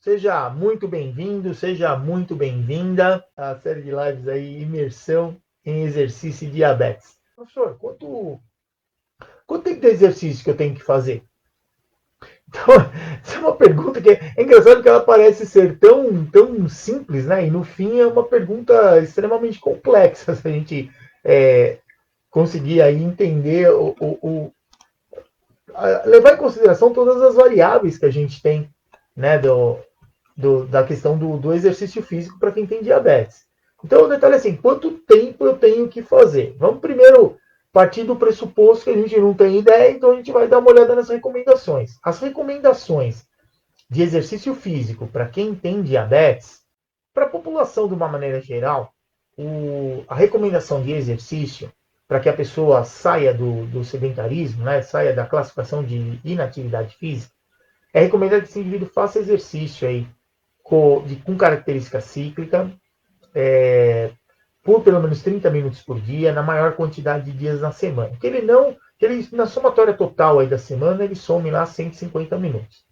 Seja muito bem-vindo, seja muito bem-vinda à série de lives aí, Imersão em Exercício e Diabetes. Professor, quanto tempo de exercício que eu tenho que fazer? Então, essa é uma pergunta que é engraçado que ela parece ser tão simples, né? E no fim é uma pergunta extremamente complexa se a gente é, conseguir aí entender levar em consideração todas as variáveis que a gente tem, né, da questão do exercício físico para quem tem diabetes. Então, o detalhe é assim, quanto tempo eu tenho que fazer? Vamos primeiro partir do pressuposto que a gente não tem ideia, então a gente vai dar uma olhada nas recomendações. As recomendações de exercício físico para quem tem diabetes, para a população de uma maneira geral, a recomendação de exercício para que a pessoa saia do sedentarismo, né, saia da classificação de inatividade física, é recomendado que esse indivíduo faça exercício aí com característica cíclica, por pelo menos 30 minutos por dia, na maior quantidade de dias na semana. Na somatória total aí da semana, ele some lá 150 minutos.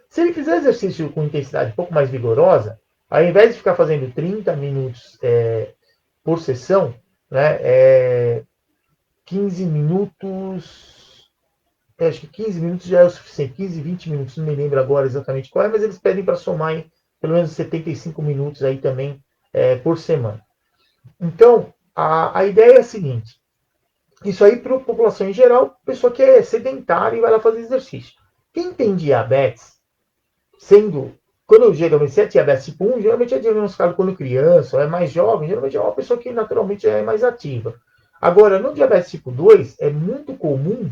Se ele fizer exercício com intensidade um pouco mais vigorosa, ao invés de ficar fazendo 30 minutos por sessão, né, 15 minutos. Acho que 15 minutos já é o suficiente. 15, 20 minutos, não me lembro agora exatamente qual é, mas eles pedem para somar em pelo menos 75 minutos aí também por semana. Então, a ideia é a seguinte: isso aí para a população em geral, pessoa que é sedentária e vai lá fazer exercício. Quem tem diabetes, sendo. Quando geralmente se é diabetes tipo 1, geralmente é diagnosticado quando criança, ou é mais jovem, geralmente é uma pessoa que naturalmente é mais ativa. Agora, no diabetes tipo 2, é muito comum.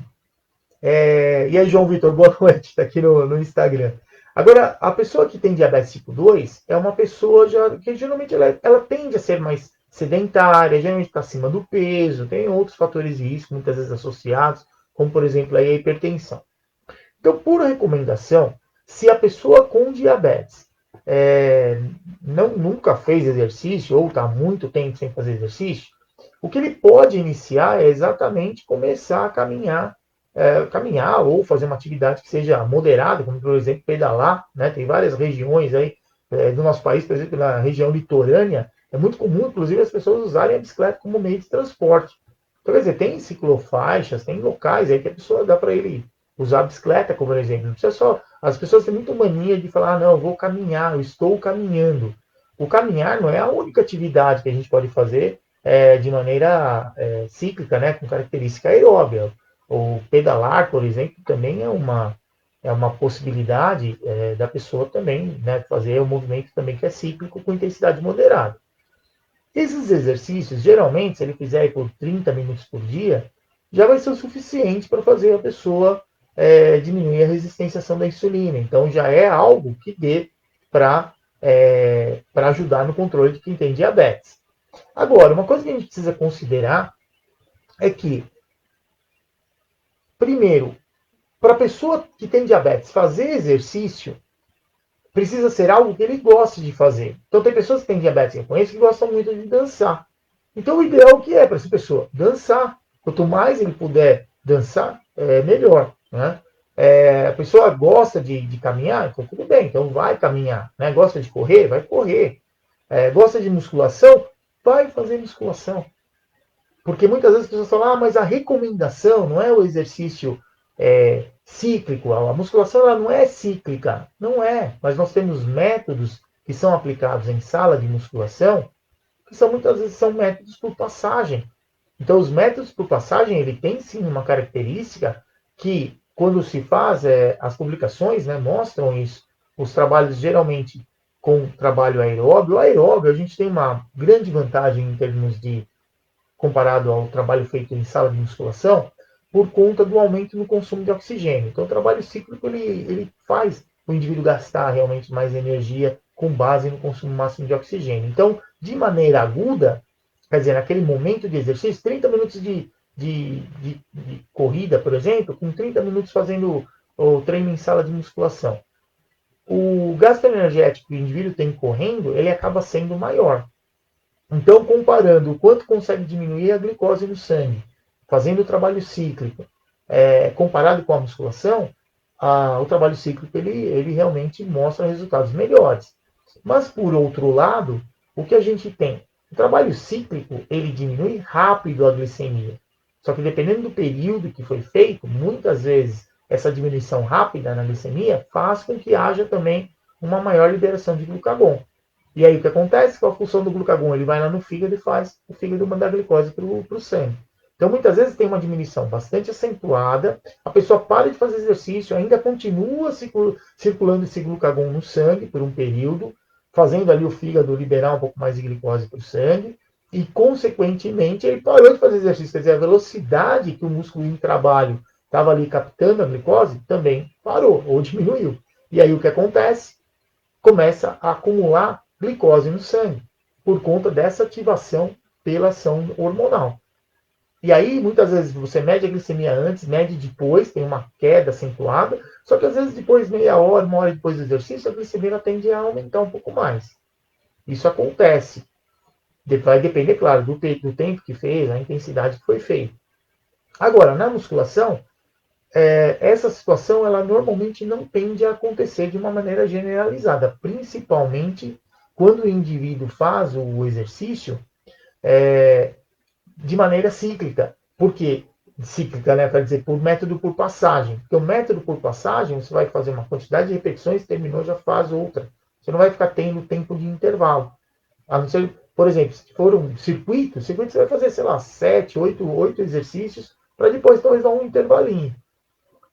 E aí, João Vitor, boa noite, está aqui no Instagram. Agora, a pessoa que tem diabetes tipo 2 é uma pessoa que geralmente ela tende a ser mais sedentária, geralmente está acima do peso, tem outros fatores de risco, muitas vezes associados, como por exemplo a hipertensão. Então, por recomendação, se a pessoa com diabetes nunca fez exercício ou está muito tempo sem fazer exercício, o que ele pode iniciar é exatamente começar a caminhar ou fazer uma atividade que seja moderada, como por exemplo pedalar, né? Tem várias regiões aí do nosso país, por exemplo, na região litorânea, é muito comum, inclusive, as pessoas usarem a bicicleta como meio de transporte. Então, quer dizer, tem ciclofaixas, tem locais aí que a pessoa dá para ele usar a bicicleta como exemplo. Não precisa só. As pessoas têm muito mania de falar, não, eu vou caminhar, eu estou caminhando. O caminhar não é a única atividade que a gente pode fazer de maneira cíclica, né, com característica aeróbia. O pedalar, por exemplo, também é uma possibilidade da pessoa também, né, fazer um movimento também que é cíclico com intensidade moderada. Esses exercícios, geralmente, se ele fizer por 30 minutos por dia, já vai ser o suficiente para fazer a pessoa diminuir a resistência à ação da insulina. Então, já é algo que dê para ajudar no controle de quem tem diabetes. Agora, uma coisa que a gente precisa considerar é que, primeiro, para a pessoa que tem diabetes fazer exercício, precisa ser algo que ele goste de fazer. Então, tem pessoas que têm diabetes, eu conheço, que gostam muito de dançar. Então, o ideal que é para essa pessoa? Dançar. Quanto mais ele puder dançar, melhor. Né? A pessoa gosta de caminhar, então tudo bem, então vai caminhar. Né? Gosta de correr? Vai correr. Gosta de musculação? Vai fazer musculação. Porque muitas vezes as pessoas falam, mas a recomendação não é o exercício cíclico. A musculação ela não é cíclica. Não é. Mas nós temos métodos que são aplicados em sala de musculação que muitas vezes são métodos por passagem. Então, os métodos por passagem, ele tem sim uma característica que, quando se faz, as publicações mostram isso. Os trabalhos, geralmente, com trabalho aeróbio. O aeróbio, a gente tem uma grande vantagem em termos de comparado ao trabalho feito em sala de musculação, por conta do aumento no consumo de oxigênio. Então, o trabalho cíclico ele faz o indivíduo gastar realmente mais energia com base no consumo máximo de oxigênio. Então, de maneira aguda, quer dizer, naquele momento de exercício, 30 minutos de corrida, por exemplo, com 30 minutos fazendo o treino em sala de musculação. O gasto energético que o indivíduo tem correndo, ele acaba sendo maior. Então, comparando o quanto consegue diminuir a glicose no sangue, fazendo o trabalho cíclico, comparado com a musculação, o trabalho cíclico ele realmente mostra resultados melhores. Mas, por outro lado, o que a gente tem? O trabalho cíclico ele diminui rápido a glicemia. Só que dependendo do período que foi feito, muitas vezes essa diminuição rápida na glicemia faz com que haja também uma maior liberação de glucagon. E aí o que acontece? Com a função do glucagon, ele vai lá no fígado e faz o fígado mandar glicose para o sangue. Então, muitas vezes tem uma diminuição bastante acentuada, a pessoa para de fazer exercício, ainda continua circulando esse glucagon no sangue por um período, fazendo ali o fígado liberar um pouco mais de glicose para o sangue, e, consequentemente, ele parou de fazer exercício. Quer dizer, a velocidade que o músculo em trabalho estava ali captando a glicose também parou ou diminuiu. E aí o que acontece? Começa a acumular glicose no sangue, por conta dessa ativação pela ação hormonal. E aí, muitas vezes, você mede a glicemia antes, mede depois, tem uma queda acentuada, só que às vezes depois, meia hora, uma hora depois do exercício, a glicemia tende a aumentar um pouco mais. Isso acontece. Vai depender, claro, do tempo que fez, a intensidade que foi feito. Agora, na musculação, essa situação ela normalmente não tende a acontecer de uma maneira generalizada, principalmente quando o indivíduo faz o exercício de maneira cíclica. Por quê? Cíclica, né? Quer dizer, por método por passagem. Porque o método por passagem, você vai fazer uma quantidade de repetições, terminou, já faz outra. Você não vai ficar tendo tempo de intervalo. A não ser, por exemplo, se for um circuito, você vai fazer, sei lá, 7, 8 exercícios, para depois talvez dar um intervalinho.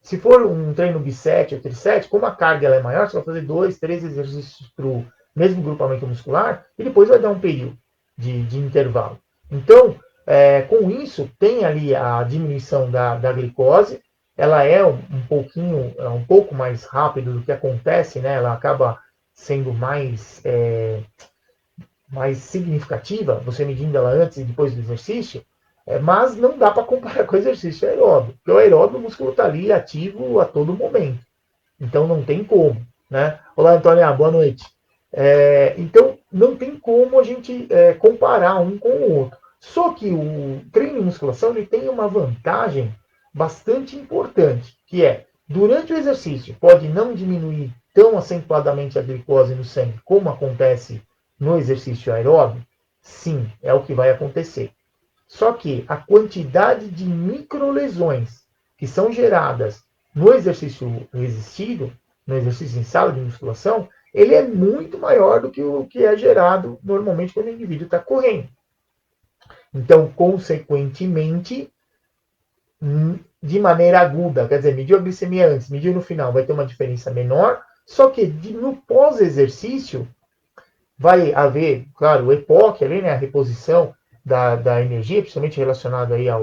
Se for um treino bisete ou trisete, como a carga ela é maior, você vai fazer 2, 3 exercícios para o mesmo grupamento muscular e depois vai dar um período de intervalo. Então, com isso, tem ali a diminuição da glicose, ela é um pouco mais rápido do que acontece, né? Ela acaba sendo mais significativa, você medindo ela antes e depois do exercício, mas não dá para comparar com o exercício aeróbio, porque o aeróbio o músculo está ali ativo a todo momento, então não tem como. Né? Olá, Antônia, boa noite. Então, não tem como a gente comparar um com o outro. Só que o treino de musculação ele tem uma vantagem bastante importante, que é, durante o exercício, pode não diminuir tão acentuadamente a glicose no sangue como acontece no exercício aeróbio? Sim, é o que vai acontecer. Só que a quantidade de microlesões que são geradas no exercício resistido, no exercício em sala de musculação, ele é muito maior do que o que é gerado normalmente quando o indivíduo está correndo. Então, consequentemente, de maneira aguda, quer dizer, mediu a glicemia antes, mediu no final, vai ter uma diferença menor, só que no pós-exercício, vai haver, claro, o EPOC ali, né, a reposição da energia, principalmente relacionado aí à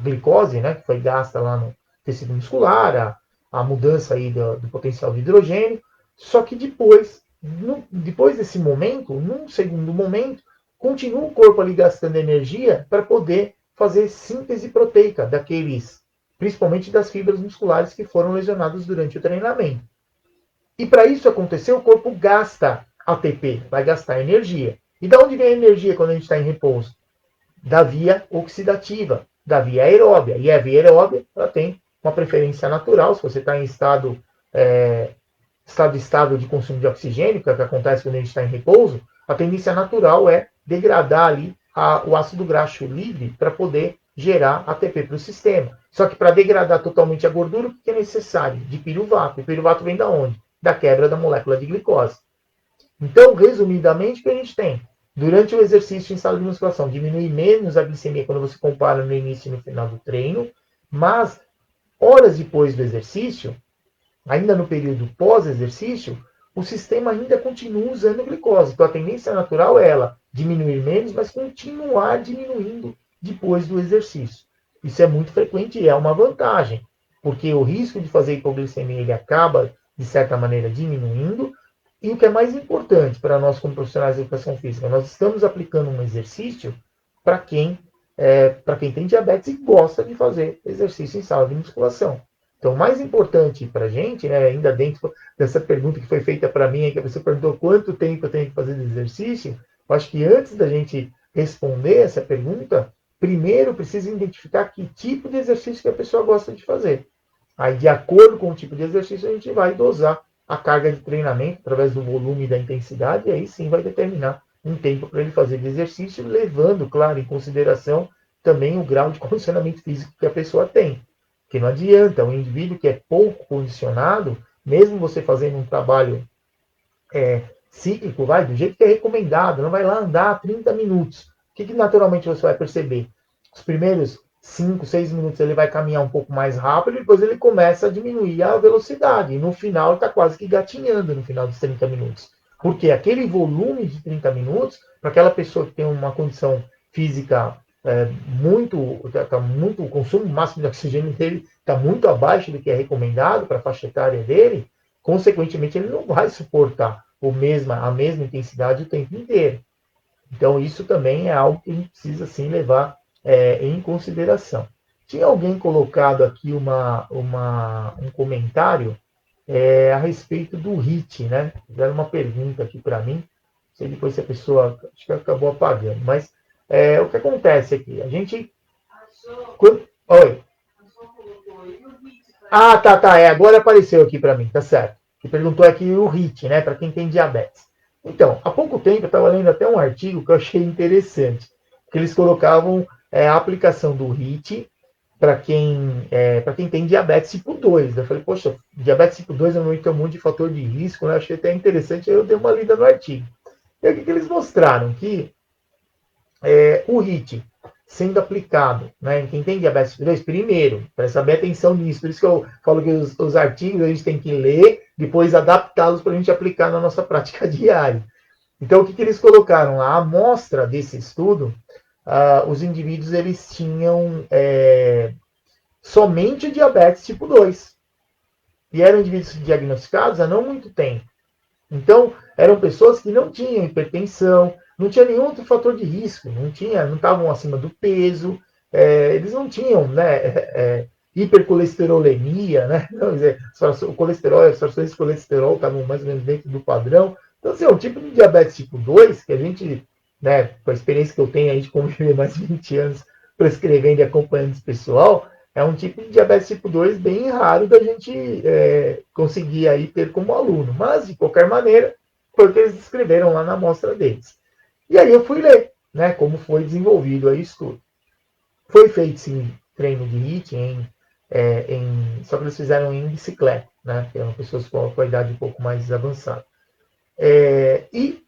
glicose, né, que foi gasta lá no tecido muscular, a mudança aí do potencial de hidrogênio, só que depois desse momento, num segundo momento, continua o corpo ali gastando energia para poder fazer síntese proteica principalmente das fibras musculares que foram lesionadas durante o treinamento. E para isso acontecer, o corpo gasta ATP, vai gastar energia. E da onde vem a energia quando a gente está em repouso? Da via oxidativa, da via aeróbia. E a via aeróbia ela tem uma preferência natural. Se você está em estado estável de consumo de oxigênio, que é o que acontece quando a gente está em repouso, a tendência natural é degradar ali o ácido graxo livre para poder gerar ATP para o sistema. Só que para degradar totalmente a gordura, o que é necessário? De piruvato. E piruvato vem da onde? Da quebra da molécula de glicose. Então, resumidamente, o que a gente tem? Durante o exercício em sala de musculação, diminui menos a glicemia quando você compara no início e no final do treino, mas horas depois do exercício, ainda no período pós-exercício, o sistema ainda continua usando glicose. Então, a tendência natural é ela diminuir menos, mas continuar diminuindo depois do exercício. Isso é muito frequente e é uma vantagem, porque o risco de fazer hipoglicemia ele acaba, de certa maneira, diminuindo. E o que é mais importante para nós, como profissionais de educação física, nós estamos aplicando um exercício para quem tem diabetes e gosta de fazer exercício em sala de musculação. Então, o mais importante para a gente, né, ainda dentro dessa pergunta que foi feita para mim, que a pessoa perguntou quanto tempo eu tenho que fazer de exercício, eu acho que antes da gente responder essa pergunta, primeiro precisa identificar que tipo de exercício que a pessoa gosta de fazer. Aí, de acordo com o tipo de exercício, a gente vai dosar a carga de treinamento através do volume e da intensidade, e aí sim vai determinar um tempo para ele fazer de exercício, levando, claro, em consideração também o grau de condicionamento físico que a pessoa tem. Porque não adianta, um indivíduo que é pouco condicionado, mesmo você fazendo um trabalho cíclico, vai, do jeito que é recomendado, não vai lá andar 30 minutos. O que naturalmente você vai perceber? Os primeiros 5, 6 minutos ele vai caminhar um pouco mais rápido e depois ele começa a diminuir a velocidade. E no final ele está quase que gatinhando no final dos 30 minutos. Porque aquele volume de 30 minutos, para aquela pessoa que tem uma condição física muito, o consumo máximo de oxigênio dele está muito abaixo do que é recomendado para a faixa etária dele, consequentemente ele não vai suportar a mesma intensidade o tempo inteiro. Então, isso também é algo que a gente precisa sim levar em consideração. Tinha alguém colocado aqui um comentário a respeito do HIIT, né? Fizeram uma pergunta aqui para mim, não sei depois se a pessoa acho que acabou apagando, mas o que acontece aqui? A gente. Oi. Ah, tá. Agora apareceu aqui para mim, tá certo. Que perguntou aqui o HIIT, né? Para quem tem diabetes. Então, há pouco tempo eu estava lendo até um artigo que eu achei interessante, que eles colocavam a aplicação do HIIT para quem tem diabetes tipo 2. Eu falei, poxa, diabetes tipo 2 normalmente tem um monte de fator de risco, né? Achei até interessante, aí eu dei uma lida no artigo. E aí o que eles mostraram? Que o HIIT sendo aplicado, né, em quem tem diabetes tipo 2, primeiro, para saber atenção nisso, por isso que eu falo que os artigos a gente tem que ler, depois adaptá-los para a gente aplicar na nossa prática diária. Então, o que eles colocaram lá? A amostra desse estudo, os indivíduos eles tinham somente diabetes tipo 2. E eram indivíduos diagnosticados há não muito tempo. Então, eram pessoas que não tinham hipertensão, não tinha nenhum outro fator de risco, não estavam acima do peso, eles não tinham, hipercolesterolemia, né? Não, dizer, o colesterol, as frações de colesterol estavam mais ou menos dentro do padrão. Então, assim, é um tipo de diabetes tipo 2 que a gente, né, com a experiência que eu tenho aí de conviver mais de 20 anos prescrevendo e acompanhando esse pessoal, é um tipo de diabetes tipo 2 bem raro da gente conseguir aí ter como aluno. Mas, de qualquer maneira, foi o que eles descreveram lá na amostra deles. E aí eu fui ler, né, como foi desenvolvido aí o estudo. Foi feito, sim, treino de HIIT só que eles fizeram em bicicleta, né, que eram pessoas com a idade um pouco mais avançada. E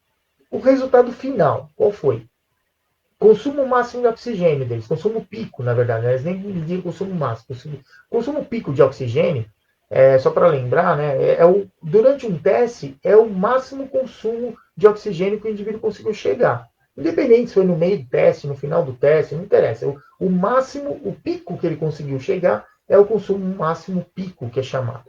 o resultado final, qual foi? Consumo máximo de oxigênio deles, consumo pico, na verdade, né? Eles nem mediram consumo máximo. Consumo pico de oxigênio, só para lembrar, né, durante um teste, é o máximo consumo de oxigênio que o indivíduo conseguiu chegar. Independente se foi no meio do teste, no final do teste, não interessa. O máximo, o pico que ele conseguiu chegar é o consumo máximo pico, que é chamado.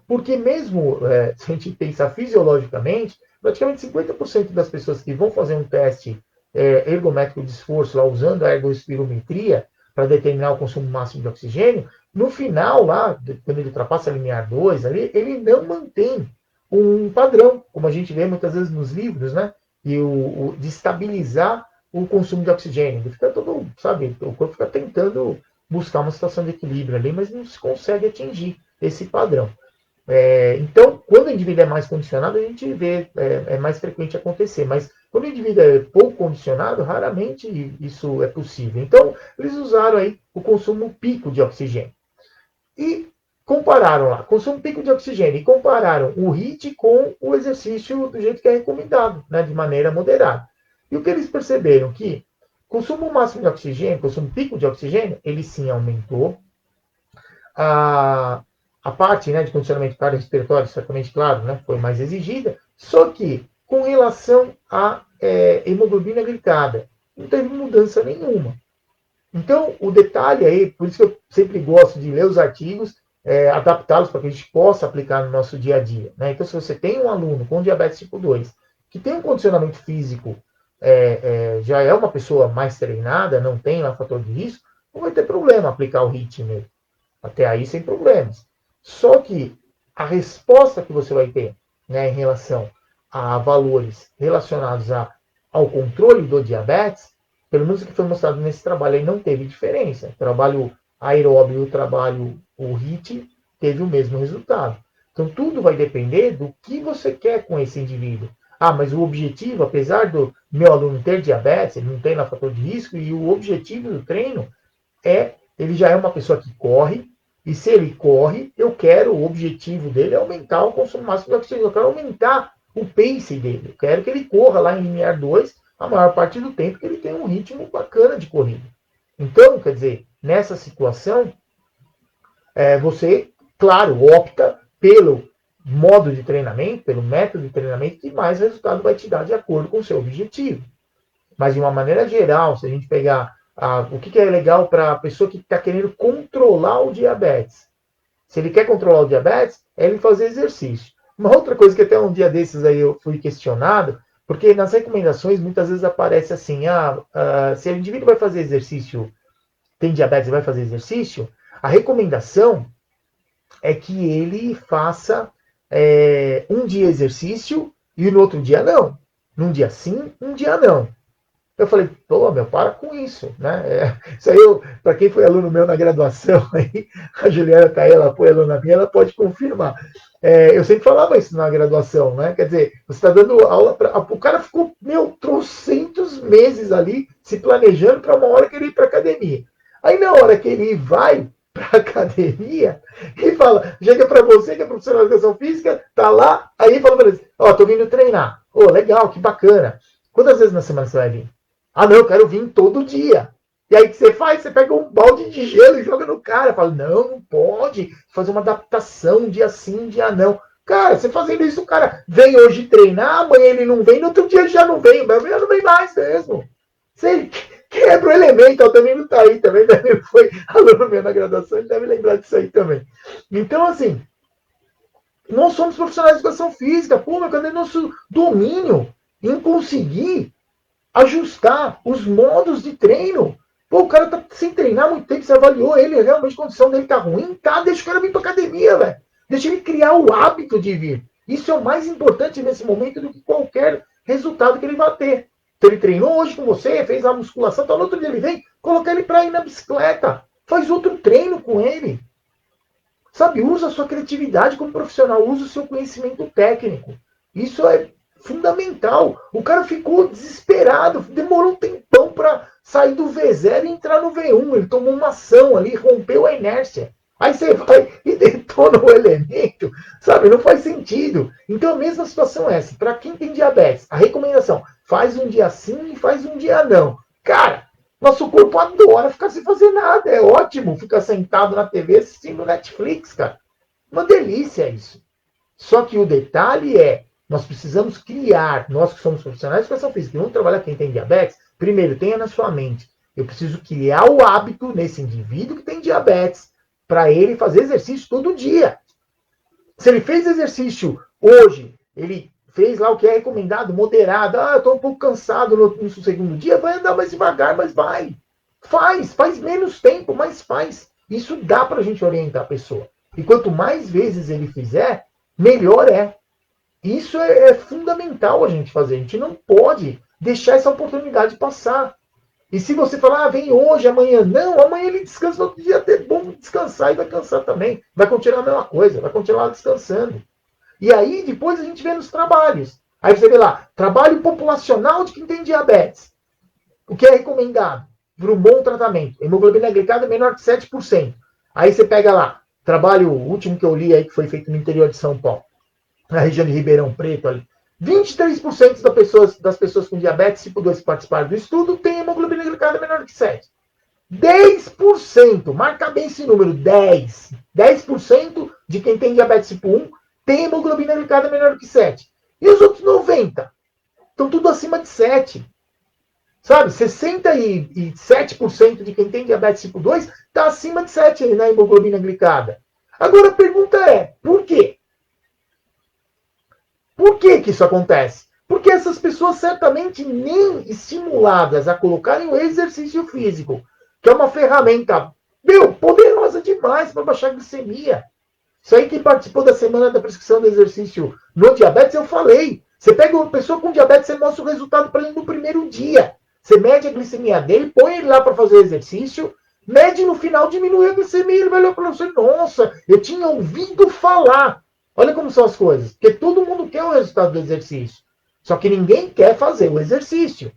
Porque mesmo, se a gente pensar fisiologicamente, praticamente 50% das pessoas que vão fazer um teste ergométrico de esforço, lá usando a ergospirometria, para determinar o consumo máximo de oxigênio, no final, lá, quando ele ultrapassa a limiar 2, ali, ele não mantém um padrão, como a gente vê muitas vezes nos livros, né? E de estabilizar o consumo de oxigênio. Ele fica todo, sabe, o corpo fica tentando buscar uma situação de equilíbrio ali, mas não se consegue atingir esse padrão. Então, quando o indivíduo é mais condicionado, a gente vê, é mais frequente acontecer, mas quando o indivíduo é pouco condicionado, raramente isso é possível. Então, eles usaram aí o consumo pico de oxigênio. E compararam lá, consumo pico de oxigênio, e compararam o HIIT com o exercício do jeito que é recomendado, né, de maneira moderada. E o que eles perceberam? Que consumo máximo de oxigênio, consumo pico de oxigênio, ele sim aumentou. A parte, né, de condicionamento cardiorrespiratório, certamente, claro, né, foi mais exigida, só que com relação à hemoglobina glicada, não teve mudança nenhuma. Então, o detalhe aí, por isso que eu sempre gosto de ler os artigos, adaptá-los para que a gente possa aplicar no nosso dia a dia. Né? Então, se você tem um aluno com diabetes tipo 2, que tem um condicionamento físico, já é uma pessoa mais treinada, não tem lá fator de risco, não vai ter problema aplicar o HIIT nele. Até aí sem problemas. Só que a resposta que você vai ter, né, em relação a valores relacionados ao controle do diabetes, pelo menos o que foi mostrado nesse trabalho aí, não teve diferença. O trabalho aeróbio e o trabalho, o HIIT, teve o mesmo resultado. Então, tudo vai depender do que você quer com esse indivíduo. Ah, mas o objetivo, apesar do meu aluno ter diabetes, ele não tem lá fator de risco, e o objetivo do treino ele já é uma pessoa que corre, e se ele corre, o objetivo dele é aumentar o consumo máximo de oxigênio. Eu quero aumentar o pace dele. Eu quero que ele corra lá em limiar 2 a maior parte do tempo, que ele tem um ritmo bacana de corrida. Então, quer dizer, nessa situação, você, claro, opta pelo modo de treinamento, pelo método de treinamento que mais resultado vai te dar de acordo com o seu objetivo. Mas, de uma maneira geral, se a gente pegar o que é legal para a pessoa que está querendo controlar o diabetes. Se ele quer controlar o diabetes, é ele fazer exercício. Uma outra coisa que até um dia desses aí eu fui questionado, porque nas recomendações muitas vezes aparece assim, se o indivíduo vai fazer exercício, tem diabetes e vai fazer exercício, a recomendação é que ele faça um dia exercício e no outro dia não. Num dia sim, um dia não. Eu falei, pô, meu, para com isso, né? Isso aí, para quem foi aluno meu na graduação, aí, a Juliana tá aí, ela foi aluna minha, ela pode confirmar. Eu sempre falava isso na graduação, né? Quer dizer, você está dando aula para. O cara ficou, trocentos meses ali se planejando para uma hora que ele ir para academia. Aí na hora que ele vai para academia, ele fala, chega para você que é profissional de educação física, tá lá, aí ele fala para ele, tô vindo treinar. Legal, que bacana. Quantas vezes na semana você vai vir? Ah, não, eu quero vir todo dia. E aí o que você faz? Você pega um balde de gelo e joga no cara. Fala, não pode. Fazer uma adaptação, um dia sim, um dia não. Cara, você fazendo isso, o cara vem hoje treinar, amanhã ele não vem, no outro dia ele já não vem, mas amanhã não vem mais mesmo. Você quebra o elemento, também não tá aí, também foi aluno meu na graduação, ele deve lembrar disso aí também. Então, assim, nós somos profissionais de educação física, pô, mas cadê nosso domínio em conseguir ajustar os modos de treino? Pô, o cara tá sem treinar há muito tempo, você avaliou ele, realmente a condição dele tá ruim, tá, deixa o cara vir pra academia, velho. Deixa ele criar o hábito de vir. Isso é o mais importante nesse momento do que qualquer resultado que ele vai ter. Então ele treinou hoje com você, fez a musculação, tá, no outro dia ele vem, coloca ele pra ir na bicicleta, faz outro treino com ele. Sabe, usa a sua criatividade como profissional, usa o seu conhecimento técnico. Isso é fundamental. O cara ficou desesperado, demorou um tempão para sair do V0 e entrar no V1. Ele tomou uma ação ali, rompeu a inércia. Aí você vai e detona o elemento, sabe? Não faz sentido. Então a mesma situação é essa. Para quem tem diabetes, a recomendação, faz um dia sim e faz um dia não. Cara, nosso corpo adora ficar sem fazer nada. É ótimo ficar sentado na TV assistindo Netflix, cara. Uma delícia isso. Só que o detalhe nós precisamos criar, nós que somos profissionais de educação física, vamos trabalhar quem tem diabetes, primeiro, tenha na sua mente, eu preciso criar o hábito nesse indivíduo que tem diabetes, para ele fazer exercício todo dia. Se ele fez exercício hoje, ele fez lá o que é recomendado, moderado, eu estou um pouco cansado no segundo dia, vai andar mais devagar, mas vai. Faz menos tempo, mas faz. Isso dá para a gente orientar a pessoa. E quanto mais vezes ele fizer, melhor é. Isso é fundamental a gente fazer. A gente não pode deixar essa oportunidade passar. E se você falar, vem hoje, amanhã, não, amanhã ele descansa, no outro dia é bom descansar e vai cansar também. Vai continuar a mesma coisa, vai continuar descansando. E aí depois a gente vê nos trabalhos. Aí você vê lá, trabalho populacional de quem tem diabetes. O que é recomendado para um bom tratamento? Hemoglobina glicada menor que 7%. Aí você pega lá, trabalho último que eu li aí, que foi feito no interior de São Paulo, na região de Ribeirão Preto, ali, 23% das pessoas com diabetes tipo 2 que participaram do estudo têm hemoglobina glicada menor que 7. 10%, marca bem esse número, 10. 10% de quem tem diabetes tipo 1 tem hemoglobina glicada menor que 7. E os outros 90%? Estão tudo acima de 7. Sabe, 67% de quem tem diabetes tipo 2 está acima de 7 na hemoglobina glicada. Agora a pergunta é, por quê? Por que isso acontece? Porque essas pessoas certamente nem estimuladas a colocarem o exercício físico, que é uma ferramenta, poderosa demais para baixar a glicemia. Isso aí, quem participou da semana da prescrição do exercício no diabetes, eu falei. Você pega uma pessoa com diabetes, você mostra o resultado para ele no primeiro dia. Você mede a glicemia dele, põe ele lá para fazer o exercício, Mede no final, diminui a glicemia. Ele vai olhar para você, nossa, eu tinha ouvido falar. Olha como são as coisas. Porque todo mundo quer o resultado do exercício. Só que ninguém quer fazer o exercício.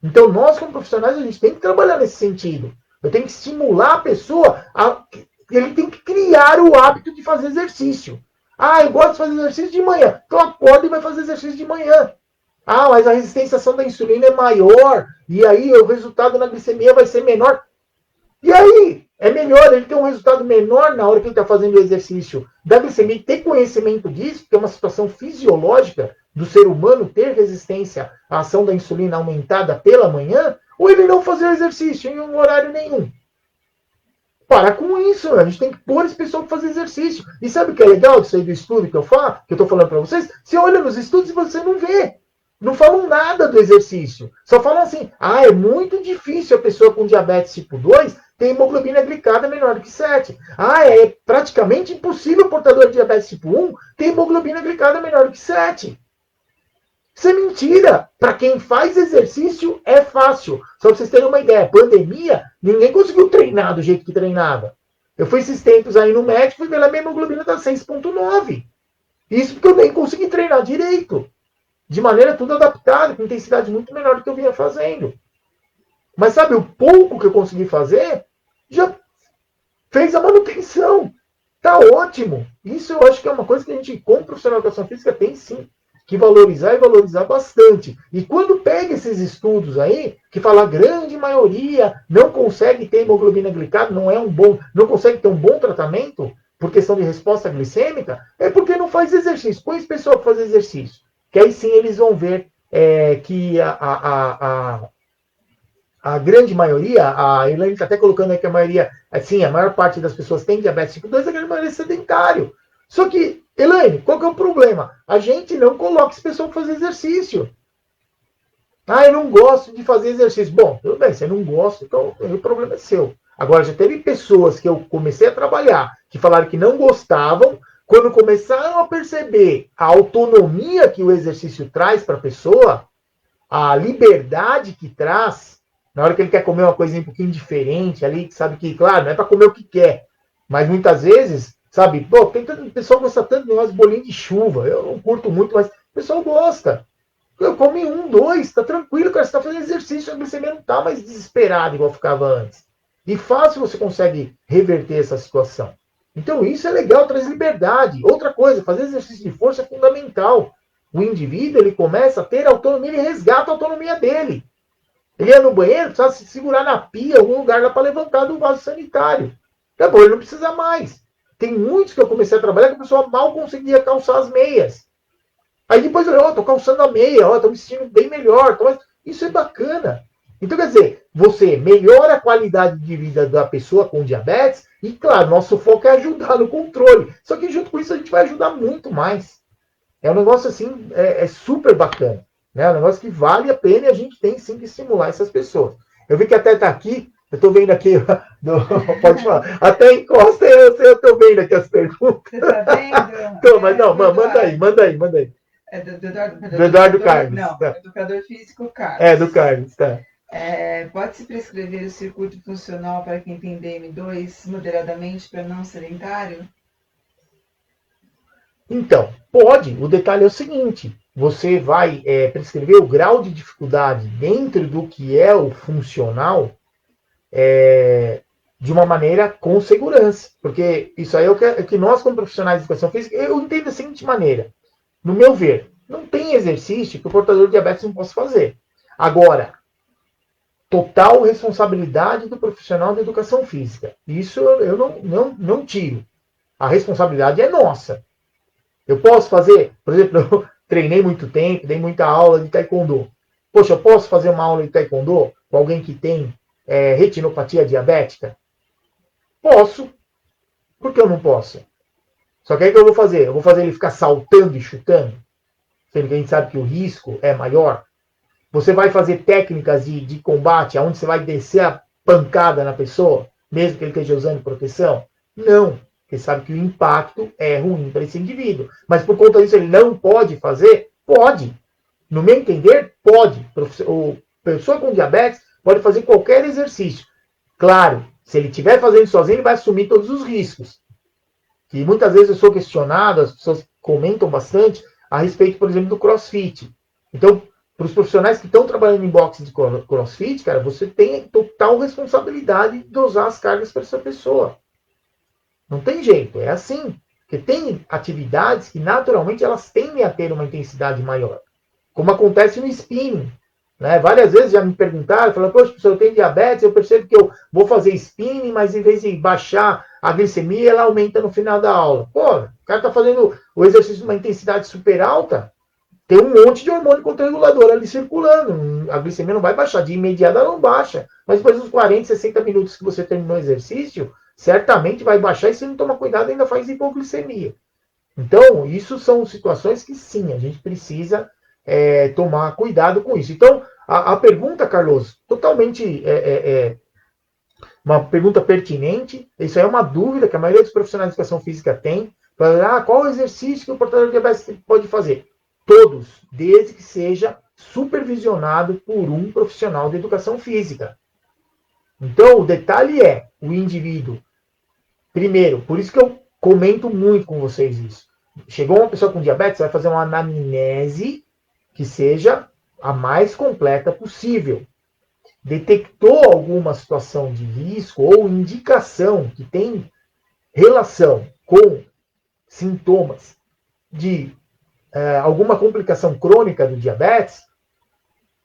Então, nós, como profissionais, a gente tem que trabalhar nesse sentido. Eu tenho que estimular a pessoa a. Ele tem que criar o hábito de fazer exercício. Ah, eu gosto de fazer exercício de manhã. Então acorda e vai fazer exercício de manhã. Ah, mas a resistência da insulina é maior. E aí o resultado na glicemia vai ser menor. E aí? É melhor ele ter um resultado menor na hora que ele está fazendo o exercício da glicemia e ter conhecimento disso, que é uma situação fisiológica do ser humano ter resistência à ação da insulina aumentada pela manhã, ou ele não fazer o exercício em um horário nenhum. Para com isso, a gente tem que pôr esse pessoal para fazer exercício. E sabe o que é legal disso aí do estudo que eu falo, que eu estou falando para vocês? Você olha nos estudos e você não vê. Não falam nada do exercício. Só falam assim, é muito difícil a pessoa com diabetes tipo 2 ter hemoglobina glicada menor do que 7. É praticamente impossível o portador de diabetes tipo 1 ter hemoglobina glicada menor do que 7. Isso é mentira. Para quem faz exercício, é fácil. Só para vocês terem uma ideia, pandemia, ninguém conseguiu treinar do jeito que treinava. Eu fui esses tempos aí no médico e vi a minha hemoglobina tá 6,9. Isso porque eu nem consegui treinar direito. De maneira tudo adaptada, com intensidade muito menor do que eu vinha fazendo. Mas sabe, o pouco que eu consegui fazer, já fez a manutenção. Tá ótimo. Isso eu acho que é uma coisa que a gente, como profissional de educação física, tem sim que valorizar e valorizar bastante. E quando pega esses estudos aí, que fala a grande maioria não consegue ter hemoglobina glicada, não consegue ter um bom tratamento por questão de resposta glicêmica, é porque não faz exercício. Põe esse pessoal para fazer exercício. Que aí sim eles vão ver que a grande maioria, a Elaine está até colocando aí que a maioria, assim, a maior parte das pessoas tem diabetes tipo 2, a grande maioria é sedentário. Só que, Elaine, qual que é o problema? A gente não coloca esse pessoal para fazer exercício. Eu não gosto de fazer exercício. Bom, tudo bem, você não gosta, então o problema é seu. Agora, já teve pessoas que eu comecei a trabalhar que falaram que não gostavam, quando começaram a perceber a autonomia que o exercício traz para a pessoa, a liberdade que traz, na hora que ele quer comer uma coisinha um pouquinho diferente ali, sabe que, claro, não é para comer o que quer, mas muitas vezes, sabe, o pessoal gosta tanto de umas bolinhas de chuva, eu não curto muito, mas o pessoal gosta. Eu come um, dois, tá tranquilo, cara, você tá fazendo exercício, a glicemia não tá mais desesperada igual ficava antes. E fácil você consegue reverter essa situação. Então isso é legal, traz liberdade. Outra coisa, fazer exercício de força é fundamental. O indivíduo, ele começa a ter autonomia, ele resgata a autonomia dele. Ele ia no banheiro, precisava se segurar na pia, algum lugar lá para levantar do vaso sanitário. Acabou, ele não precisa mais. Tem muitos que eu comecei a trabalhar que a pessoa mal conseguia calçar as meias. Aí depois eu, tô calçando a meia, tô me sentindo bem melhor. Isso é bacana. Então, quer dizer, você melhora a qualidade de vida da pessoa com diabetes e, claro, nosso foco é ajudar no controle. Só que junto com isso a gente vai ajudar muito mais. É um negócio assim, super bacana. Né? É um negócio que vale a pena e a gente tem sim que estimular essas pessoas. Eu vi que até está aqui, eu estou vendo aqui, pode falar, até encosta, eu estou vendo aqui as perguntas. Você está vendo? Então, mas não, manda aí. É do Eduardo Carlos. Não, tá. Educador físico Carlos. É, do Carlos, tá. Pode-se prescrever o circuito funcional para quem tem DM2 moderadamente para não sedentário? Então, pode. O detalhe é o seguinte: você vai prescrever o grau de dificuldade dentro do que é o funcional de uma maneira com segurança. Porque isso aí é o que nós, como profissionais de educação física, eu entendo da seguinte maneira. No meu ver, não tem exercício que o portador de diabetes não possa fazer. Agora, total responsabilidade do profissional de educação física. Isso eu não tiro. A responsabilidade é nossa. Eu posso fazer, por exemplo, eu treinei muito tempo, dei muita aula de taekwondo. Poxa, eu posso fazer uma aula de taekwondo com alguém que tem retinopatia diabética? Posso. Por que eu não posso? Só que aí o que eu vou fazer? Eu vou fazer ele ficar saltando e chutando? Sendo que a gente sabe que o risco é maior. Você vai fazer técnicas de combate onde você vai descer a pancada na pessoa, mesmo que ele esteja usando proteção? Não. Porque sabe que o impacto é ruim para esse indivíduo. Mas por conta disso ele não pode fazer? Pode. No meu entender, pode. O pessoa com diabetes pode fazer qualquer exercício. Claro, Se ele estiver fazendo sozinho, ele vai assumir todos os riscos. E muitas vezes eu sou questionado, as pessoas comentam bastante a respeito, por exemplo, do CrossFit. Então, para os profissionais que estão trabalhando em boxe de CrossFit, cara, você tem total responsabilidade de dosar as cargas para essa pessoa. Não tem jeito, é assim. Porque tem atividades que naturalmente elas tendem a ter uma intensidade maior. Como acontece no spinning. Né? Várias vezes já me perguntaram, falaram, poxa, professor, eu tenho diabetes, eu percebo que eu vou fazer spinning, mas em vez de baixar a glicemia, ela aumenta no final da aula. Pô, o cara está fazendo o exercício numa intensidade super alta, tem um monte de hormônio contra-regulador ali circulando. A glicemia não vai baixar, de imediato ela não baixa. Mas depois dos 40, 60 minutos que você terminou o exercício, certamente vai baixar e se não tomar cuidado ainda faz hipoglicemia. Então, isso são situações que sim, a gente precisa tomar cuidado com isso. Então, a pergunta, Carlos, totalmente uma pergunta pertinente. Isso é uma dúvida que a maioria dos profissionais de educação física tem. Qual o exercício que o portador de diabetes pode fazer? Todos, desde que seja supervisionado por um profissional de educação física. Então, o detalhe é o indivíduo. Primeiro, por isso que eu comento muito com vocês isso. Chegou uma pessoa com diabetes, você vai fazer uma anamnese que seja a mais completa possível. Detectou alguma situação de risco ou indicação que tem relação com sintomas de alguma complicação crônica do diabetes,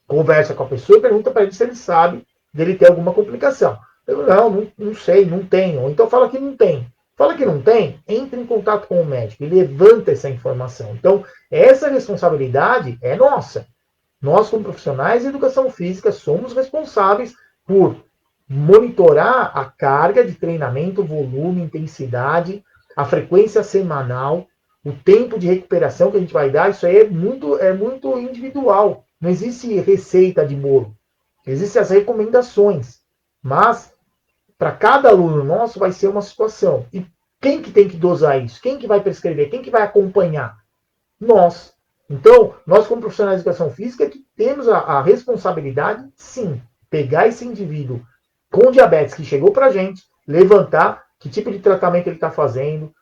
conversa com a pessoa e pergunta para ele se ele sabe dele ter alguma complicação. Eu, não sei, não tenho. Ou então fala que não tem. Fala que não tem, entre em contato com o médico e levanta essa informação. Então, essa responsabilidade é nossa. Nós, como profissionais de educação física, somos responsáveis por monitorar a carga de treinamento, volume, intensidade, a frequência semanal, o tempo de recuperação que a gente vai dar. Isso aí é muito individual. Não existe receita de bolo. Existem as recomendações. Mas, para cada aluno nosso, vai ser uma situação. E quem que tem que dosar isso? Quem que vai prescrever? Quem que vai acompanhar? Nós. Então, nós como profissionais de educação física, que temos a responsabilidade, sim, pegar esse indivíduo com diabetes que chegou para a gente, levantar que tipo de tratamento ele está fazendo,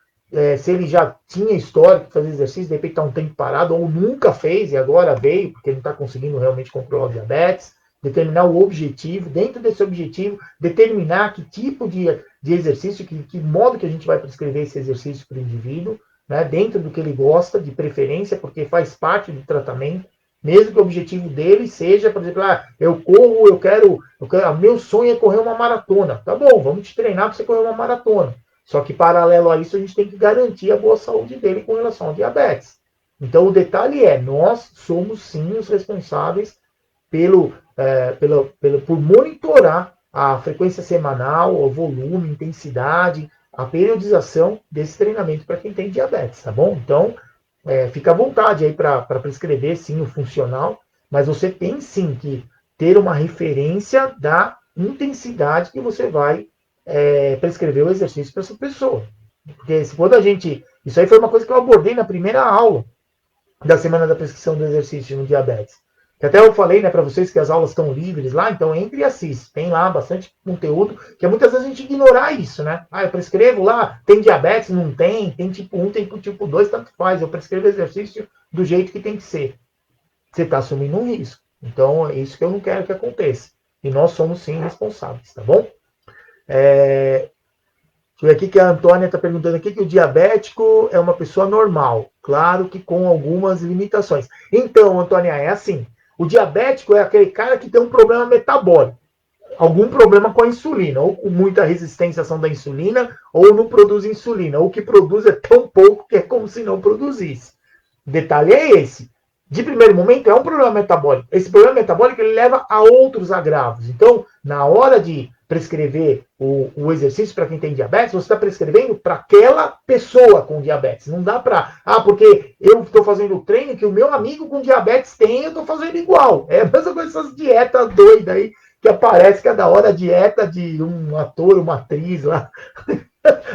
se ele já tinha histórico de fazer exercício, de repente está um tempo parado, ou nunca fez e agora veio, porque não está conseguindo realmente controlar o diabetes, determinar o objetivo, dentro desse objetivo, determinar que tipo de exercício, que modo que a gente vai prescrever esse exercício para o indivíduo, né, dentro do que ele gosta, de preferência, porque faz parte do tratamento, mesmo que o objetivo dele seja, por exemplo, eu corro, meu sonho é correr uma maratona. Tá bom, vamos te treinar para você correr uma maratona. Só que, paralelo a isso, a gente tem que garantir a boa saúde dele com relação ao diabetes. Então, o detalhe é, nós somos, sim, os responsáveis por monitorar a frequência semanal, o volume, intensidade, a periodização desse treinamento para quem tem diabetes, tá bom? Então, fica à vontade aí para prescrever, sim, o funcional, mas você tem, sim, que ter uma referência da intensidade que você vai prescrever o exercício para essa pessoa. Porque quando a gente... Isso aí foi uma coisa que eu abordei na primeira aula da Semana da Prescrição do Exercício no Diabetes. Que até eu falei, né, para vocês que as aulas estão livres lá, então entre e assiste. Tem lá bastante conteúdo, que muitas vezes a gente ignorar isso, né? Eu prescrevo lá, tem diabetes, não tem tipo 1, tem tipo 2, tanto faz. Eu prescrevo exercício do jeito que tem que ser. Você está assumindo um risco. Então, é isso que eu não quero que aconteça. E nós somos, sim, responsáveis, tá bom? Deixa eu ver aqui que a Antônia está perguntando aqui que o diabético é uma pessoa normal. Claro que com algumas limitações. Então, Antônia, é assim. O diabético é aquele cara que tem um problema metabólico. Algum problema com a insulina. Ou com muita resistência à ação da insulina, ou não produz insulina. Ou o que produz é tão pouco que é como se não produzisse. O detalhe é esse. De primeiro momento, é um problema metabólico. Esse problema metabólico ele leva a outros agravos. Então, na hora de prescrever o exercício para quem tem diabetes, você está prescrevendo para aquela pessoa com diabetes. Não dá para... porque eu estou fazendo o treino que o meu amigo com diabetes tem, eu estou fazendo igual. É a mesma coisa essas dietas doidas aí, que aparece cada hora a dieta de um ator, uma atriz lá,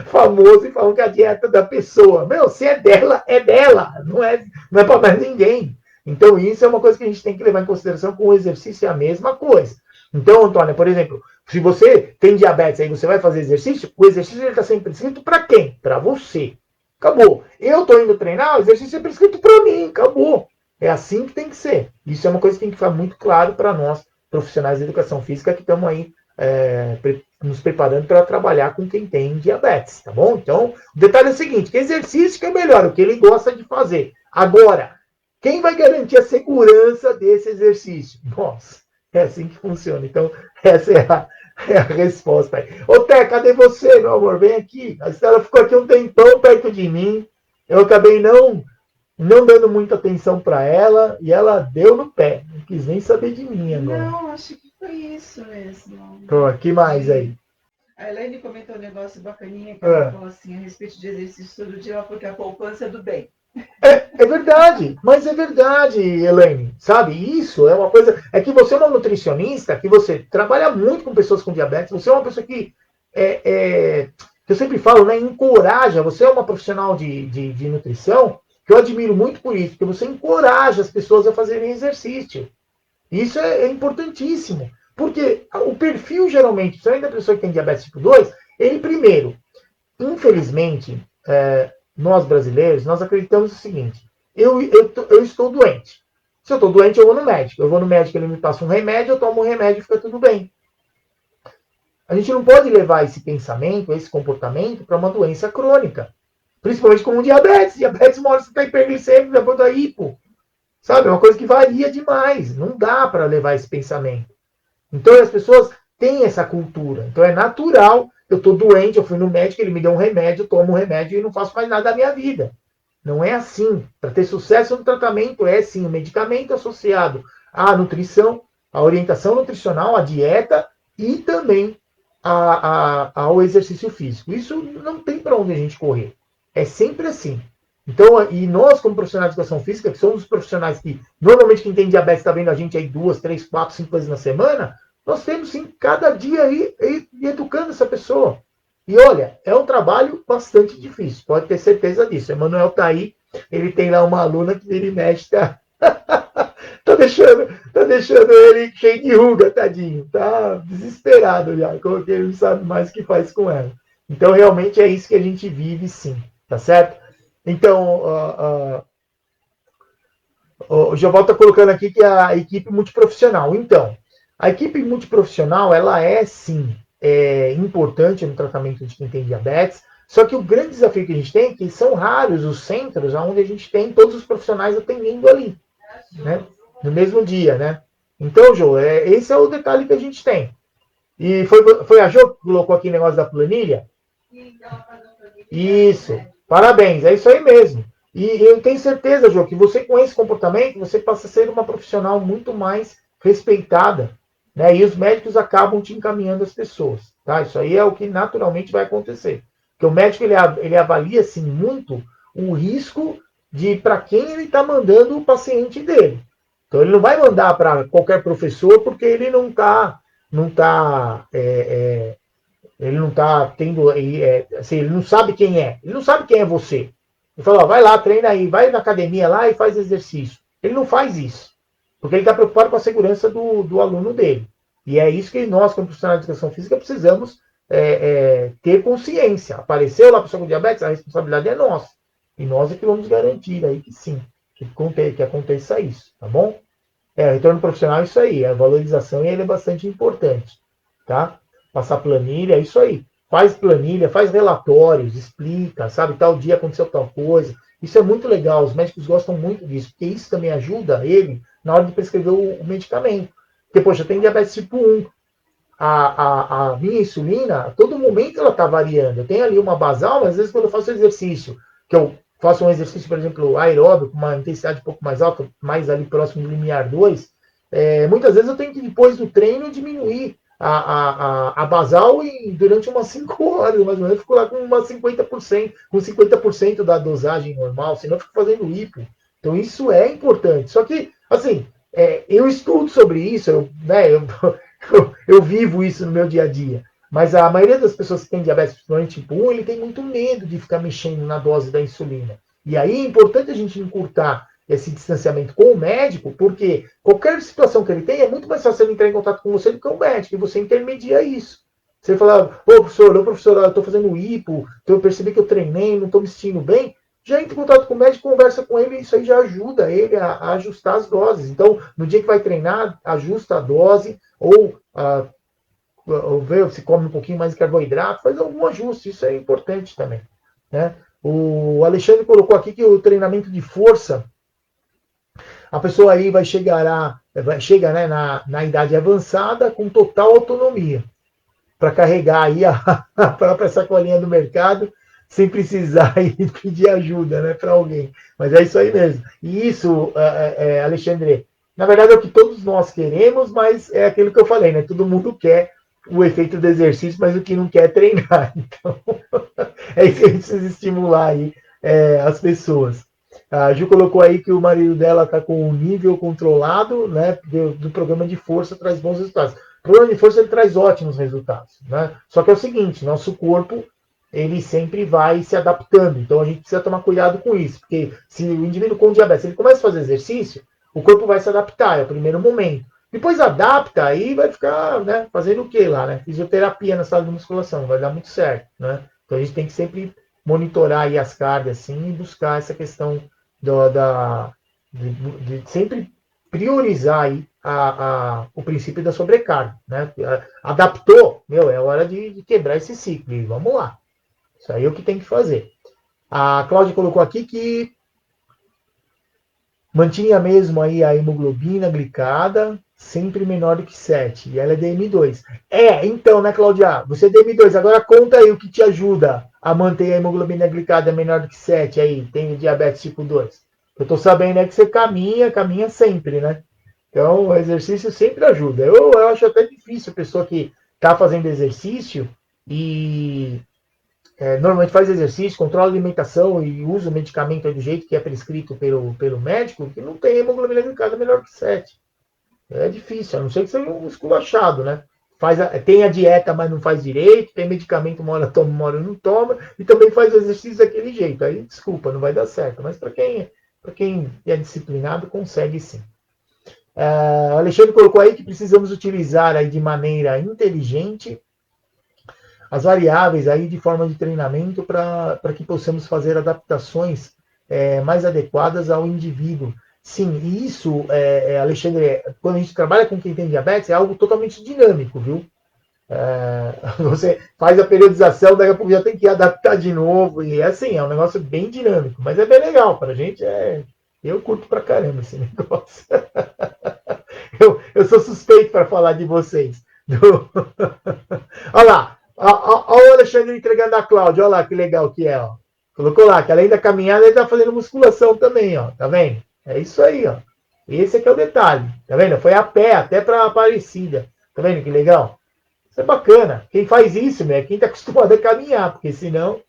famoso, e falam que a dieta da pessoa. Se é dela, é dela. Não é para mais ninguém. Então, isso é uma coisa que a gente tem que levar em consideração com o exercício, é a mesma coisa. Então, Antônia, por exemplo, Se você tem diabetes aí, você vai fazer exercício, o exercício está sendo prescrito para quem? Para você. Acabou. Eu estou indo treinar, o exercício é prescrito para mim. Acabou. É assim que tem que ser. Isso é uma coisa que tem que ficar muito claro para nós, profissionais de educação física, que estamos aí nos preparando para trabalhar com quem tem diabetes, tá bom? Então, o detalhe é o seguinte, que exercício que é melhor, o que ele gosta de fazer. Agora, quem vai garantir a segurança desse exercício? Nossa, é assim que funciona. Então, essa é a resposta aí. Ô, Té, cadê você, meu amor? Vem aqui. A Estela ficou aqui um tempão perto de mim. Eu acabei não dando muita atenção para ela e ela deu no pé. Não quis nem saber de mim agora. Não, acho que foi isso mesmo. Pô, que mais aí? A Elaine comentou um negócio bacaninha que ela falou assim a respeito de exercício todo dia, porque a poupança é do bem. É verdade, mas é verdade, Elaine. Sabe, isso é uma coisa. É que você é uma nutricionista, que você trabalha muito com pessoas com diabetes, você é uma pessoa que que eu sempre falo, né, encoraja. Você é uma profissional de nutrição que eu admiro muito por isso, porque você encoraja as pessoas a fazerem exercício. Isso é importantíssimo. Porque o perfil, geralmente, principalmente da pessoa que tem diabetes tipo 2, ele primeiro, infelizmente, nós brasileiros, nós acreditamos o seguinte: eu estou doente. Se eu estou doente, eu vou no médico. Eu vou no médico, ele me passa um remédio, eu tomo um remédio e fica tudo bem. A gente não pode levar esse pensamento, esse comportamento para uma doença crônica. Principalmente como diabetes. Diabetes, uma hora você está hiperglicêmico, depois da hipo. Sabe? É uma coisa que varia demais. Não dá para levar esse pensamento. Então as pessoas têm essa cultura. Então é natural. Eu estou doente, eu fui no médico, ele me deu um remédio, eu tomo um remédio e não faço mais nada da minha vida. Não é assim. Para ter sucesso no tratamento, é sim o medicamento associado à nutrição, à orientação nutricional, à dieta e também ao exercício físico. Isso não tem para onde a gente correr. É sempre assim. Então, e nós, como profissionais de educação física, que somos os profissionais que, normalmente, quem tem diabetes está vendo a gente aí 2, 3, 4, 5 vezes na semana, nós temos, sim, cada dia aí educando essa pessoa. E olha, é um trabalho bastante difícil, pode ter certeza disso. Emanuel está aí, ele tem lá uma aluna que ele mexe, tá, tá deixando ele cheio de ruga, tadinho. Tá desesperado já, porque ele não sabe mais o que faz com ela. Então, realmente é isso que a gente vive, sim, tá certo? Então, o Joval está colocando aqui que a equipe multiprofissional. Então, a equipe multiprofissional, ela é sim importante no tratamento de quem tem diabetes, só que o grande desafio que a gente tem é que são raros os centros onde a gente tem todos os profissionais atendendo ali, né? No mesmo dia, né? Então, Jô, esse é o detalhe que a gente tem. E foi a Jô que colocou aqui o negócio da planilha? Isso. Parabéns, é isso aí mesmo. E eu tenho certeza, Jô, que você com esse comportamento, você passa a ser uma profissional muito mais respeitada, né? E os médicos acabam te encaminhando as pessoas, tá? Isso aí é o que naturalmente vai acontecer. Porque o médico, ele avalia, assim, muito o risco de para quem ele está mandando o paciente dele. Então, ele não vai mandar para qualquer professor porque ele ele não está tendo, assim, ele não sabe quem é. Ele não sabe quem é você. Ele fala, ó, vai lá, treina aí, vai na academia lá e faz exercício. Ele não faz isso. Porque ele está preocupado com a segurança do aluno dele. E é isso que nós, como profissionais de educação física, precisamos ter consciência. Apareceu lá a pessoa com diabetes, a responsabilidade é nossa. E nós é que vamos garantir aí que sim, que aconteça isso, tá bom? O retorno profissional é isso aí, a valorização e ele é bastante importante, tá? Passar planilha, é isso aí. Faz planilha, faz relatórios, explica, sabe? Tal dia aconteceu tal coisa. Isso é muito legal, os médicos gostam muito disso, porque isso também ajuda ele na hora de prescrever o medicamento. Porque, poxa, eu tenho diabetes tipo 1. A minha insulina, a todo momento ela está variando. Eu tenho ali uma basal, mas às vezes quando eu faço exercício, que eu faço um exercício, por exemplo, aeróbico, com uma intensidade um pouco mais alta, mais ali próximo do limiar 2, muitas vezes eu tenho que, depois do treino, diminuir a basal durante umas 5 horas, mais ou menos, eu fico lá com umas 50%, com 50% da dosagem normal, senão eu fico fazendo hipo. Então isso é importante. Só que, assim, eu estudo sobre isso, eu vivo isso no meu dia a dia. Mas a maioria das pessoas que têm diabetes tipo 1, ele tem muito medo de ficar mexendo na dose da insulina. E aí é importante a gente encurtar esse distanciamento com o médico, porque qualquer situação que ele tem, é muito mais fácil ele entrar em contato com você do que o médico, e você intermedia isso. Você fala, ô professor, eu estou fazendo hipo, então eu percebi que eu treinei, não estou me sentindo bem, já entra em contato com o médico, conversa com ele, isso aí já ajuda ele a ajustar as doses. Então, no dia que vai treinar, ajusta a dose, ou vê se come um pouquinho mais de carboidrato, faz algum ajuste, isso é importante também. Né? O Alexandre colocou aqui que o treinamento de força, a pessoa aí chega né, na idade avançada com total autonomia para carregar aí a própria sacolinha do mercado sem precisar ir pedir ajuda, né, para alguém. Mas é isso aí mesmo. E isso, Alexandre, na verdade é o que todos nós queremos, mas é aquilo que eu falei, né? Todo mundo quer o efeito do exercício, mas o que não quer é treinar. Então, é isso que a gente precisa estimular aí as pessoas. A Ju colocou aí que o marido dela está com o nível controlado, né, do programa de força, traz bons resultados. O programa de força ele traz ótimos resultados, né? Só que é o seguinte, nosso corpo ele sempre vai se adaptando, então a gente precisa tomar cuidado com isso, porque se o indivíduo com diabetes ele começa a fazer exercício, o corpo vai se adaptar, é o primeiro momento. Depois adapta, aí vai ficar, né, fazendo o que lá, né? Fisioterapia na sala de musculação, não vai dar muito certo, né? Então a gente tem que sempre monitorar aí as cargas, assim, e buscar essa questão de sempre priorizar aí o princípio da sobrecarga, né? Adaptou, é hora de quebrar esse ciclo, e vamos lá. Isso aí é o que tem que fazer. A Cláudia colocou aqui que mantinha mesmo aí a hemoglobina glicada, sempre menor do que 7. E ela é DM2. Então, né, Cláudia? Você é DM2. Agora conta aí o que te ajuda a manter a hemoglobina glicada menor do que 7 aí, tem diabetes tipo 2. Eu tô sabendo que você caminha sempre, né? Então, o exercício sempre ajuda. Eu acho até difícil a pessoa que tá fazendo exercício e normalmente faz exercício, controla a alimentação e usa o medicamento do jeito que é prescrito pelo médico, que não tem hemoglobina glicada menor que 7. É difícil, a não ser que seja um esculachado, né? Tem a dieta, mas não faz direito, tem medicamento, uma hora toma, uma hora não toma, e também faz o exercício daquele jeito. Aí, desculpa, não vai dar certo. Mas para quem é disciplinado, consegue sim. O Alexandre colocou aí que precisamos utilizar aí de maneira inteligente as variáveis aí de forma de treinamento para que possamos fazer adaptações mais adequadas ao indivíduo. Sim, e isso, Alexandre, quando a gente trabalha com quem tem diabetes, é algo totalmente dinâmico, viu? Você faz a periodização, daqui a pouco já tem que adaptar de novo, e assim, é um negócio bem dinâmico, mas é bem legal, para a gente eu curto pra caramba esse negócio. Eu sou suspeito para falar de vocês. Olha lá, olha o Alexandre entregando a Cláudia, olha lá que legal que é, ó. Colocou lá que além da caminhada ele tá fazendo musculação também, ó. Tá vendo? É isso aí, ó. Esse aqui é o detalhe. Tá vendo? Foi a pé até para Aparecida. Tá vendo que legal? Isso é bacana. Quem faz isso, né? Quem tá acostumado a caminhar, porque senão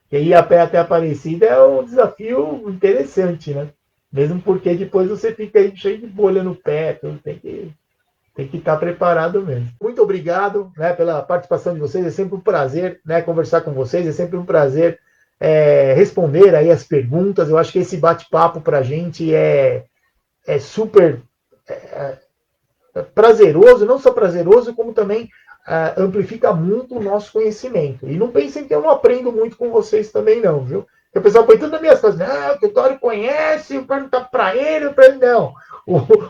quem ir a pé até Aparecida é um desafio interessante, né? Mesmo porque depois você fica aí cheio de bolha no pé, então tem que estar preparado mesmo. Muito obrigado, né, pela participação de vocês. É sempre um prazer, né, conversar com vocês. É sempre um prazer responder aí as perguntas. Eu acho que esse bate-papo para a gente é super prazeroso. Não só prazeroso, como também amplifica muito o nosso conhecimento. E não pensem que eu não aprendo muito com vocês também, não, viu? Porque o pessoal põe tudo nas minhas costas. Não, que o Tório conhece, perguntar para ele, não.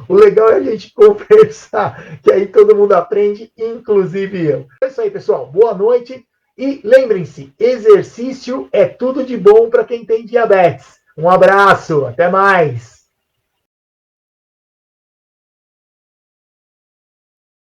O legal é a gente conversar, que aí todo mundo aprende, inclusive eu. É isso aí, pessoal. Boa noite. E lembrem-se, exercício é tudo de bom para quem tem diabetes. Um abraço, até mais.